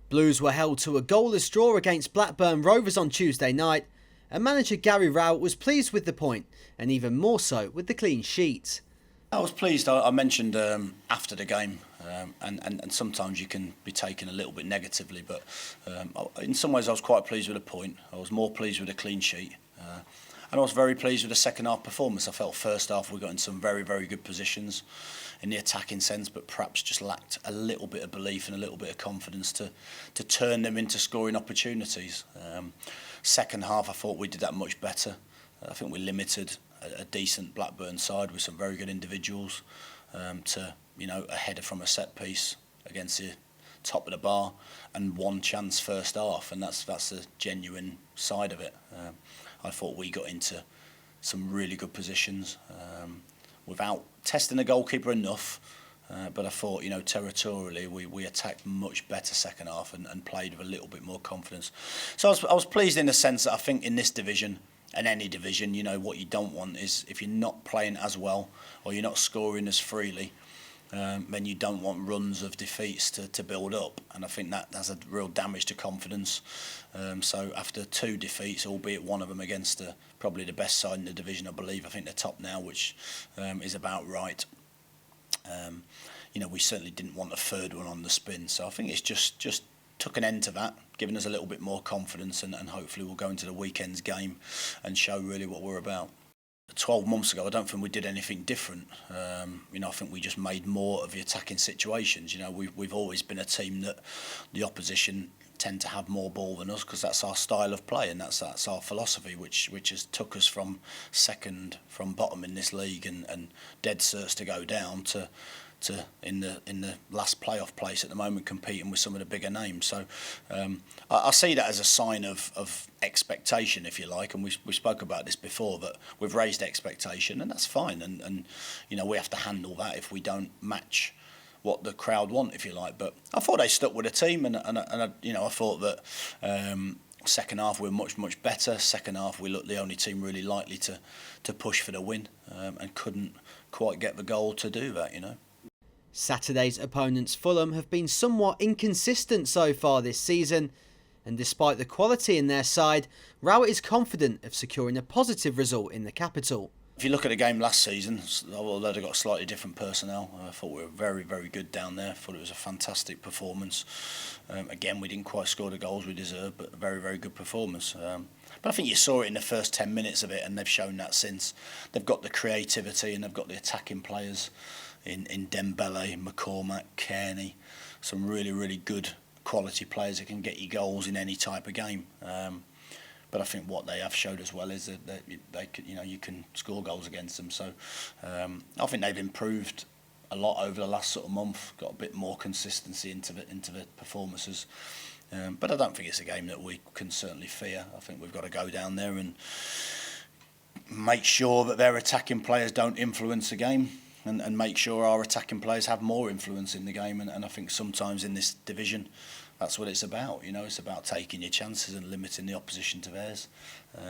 Blues were held to a goalless draw against Blackburn Rovers on Tuesday night, and manager Gary Rowett was pleased with the point, and even more so with the clean sheet. I was pleased. I mentioned after the game, and sometimes you can be taken a little bit negatively, but in some ways I was quite pleased with the point. I was more pleased with the clean sheet. And I was very pleased with the second half performance. I felt first half we got in some very, very good positions in the attacking sense, but perhaps just lacked a little bit of belief and a little bit of confidence to turn them into scoring opportunities. Second half I thought we did that much better. I think we limited a decent Blackburn side with some very good individuals to a header from a set piece against the top of the bar and one chance first half, and that's the genuine side of it. I thought we got into some really good positions without testing the goalkeeper enough, but I thought territorially we attacked much better second half and played with a little bit more confidence. So I was pleased in the sense that I think in this division and any division, what you don't want is if you're not playing as well or you're not scoring as freely, then you don't want runs of defeats to build up, and I think that has a real damage to confidence. So after 2 defeats, albeit one of them against probably the best side in the division, I believe, I think they're top now, which is about right. We certainly didn't want a third one on the spin, so I think it's just took an end to that, giving us a little bit more confidence, and hopefully we'll go into the weekend's game and show really what we're about. 12 months ago, I don't think we did anything different. I think we just made more of the attacking situations. We've always been a team that the opposition tend to have more ball than us because that's our style of play and that's our philosophy, which has took us from bottom in this league and dead certs to go down to in the last playoff place at the moment, competing with some of the bigger names. So I see that as a sign of expectation, if you like, and we spoke about this before, that we've raised expectation, and that's fine, and we have to handle that if we don't match what the crowd want, if you like. But I thought they stuck with the team, and I thought that second half we were much better. Second half we looked the only team really likely to push for the win, and couldn't quite get the goal to do that. Saturday's opponents, Fulham, have been somewhat inconsistent so far this season, and despite the quality in their side, Rowett is confident of securing a positive result in the capital. If you look at the game last season, although they got slightly different personnel, I thought we were very, very good down there. I thought it was a fantastic performance. Again, we didn't quite score the goals we deserved, but a very, very good performance. But I think you saw it in the first 10 minutes of it, and they've shown that since. They've got the creativity and they've got the attacking players in Dembele, McCormack, Kearney, some really, really good quality players that can get you goals in any type of game. But I think what they have showed as well is that they could, you can score goals against them. So I think they've improved a lot over the last sort of month, got a bit more consistency into the performances. But I don't think it's a game that we can certainly fear. I think we've got to go down there and make sure that their attacking players don't influence the game, and make sure our attacking players have more influence in the game. And I think sometimes in this division, that's what it's about. It's about taking your chances and limiting the opposition to theirs.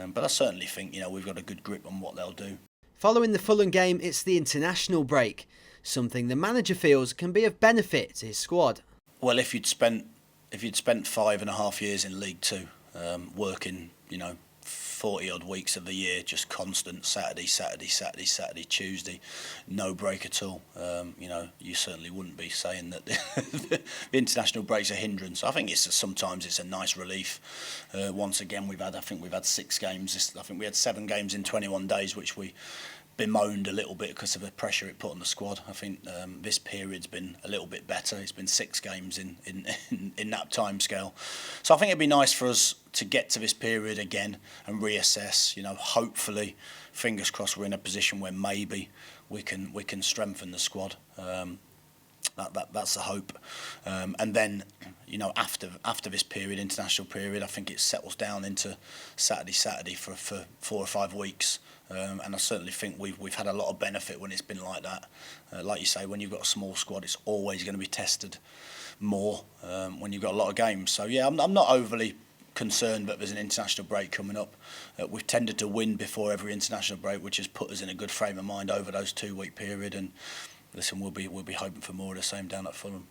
But I certainly think we've got a good grip on what they'll do. Following the Fulham game, it's the international break, something the manager feels can be of benefit to his squad. Well, if you'd spent 5.5 years in League Two, working 40 odd weeks of the year, just constant Saturday, Tuesday, no break at all. You certainly wouldn't be saying that the international break's a hindrance. I think sometimes it's a nice relief. Once again, we've had 6 games. I think we had 7 games in 21 days, which we bemoaned a little bit because of the pressure it put on the squad. I think this period's been a little bit better. It's been 6 games in that time scale. So I think it'd be nice for us to get to this period again and reassess. Hopefully, fingers crossed, we're in a position where maybe we can strengthen the squad. That's the hope. And then, after this period, international period, I think it settles down into Saturday for 4 or 5 weeks. And I certainly think we've had a lot of benefit when it's been like that. Like you say, when you've got a small squad, it's always going to be tested more when you've got a lot of games. So yeah, I'm not overly concerned that there's an international break coming up. We've tended to win before every international break, which has put us in a good frame of mind over those 2-week period. And listen, we'll be hoping for more of the same down at Fulham.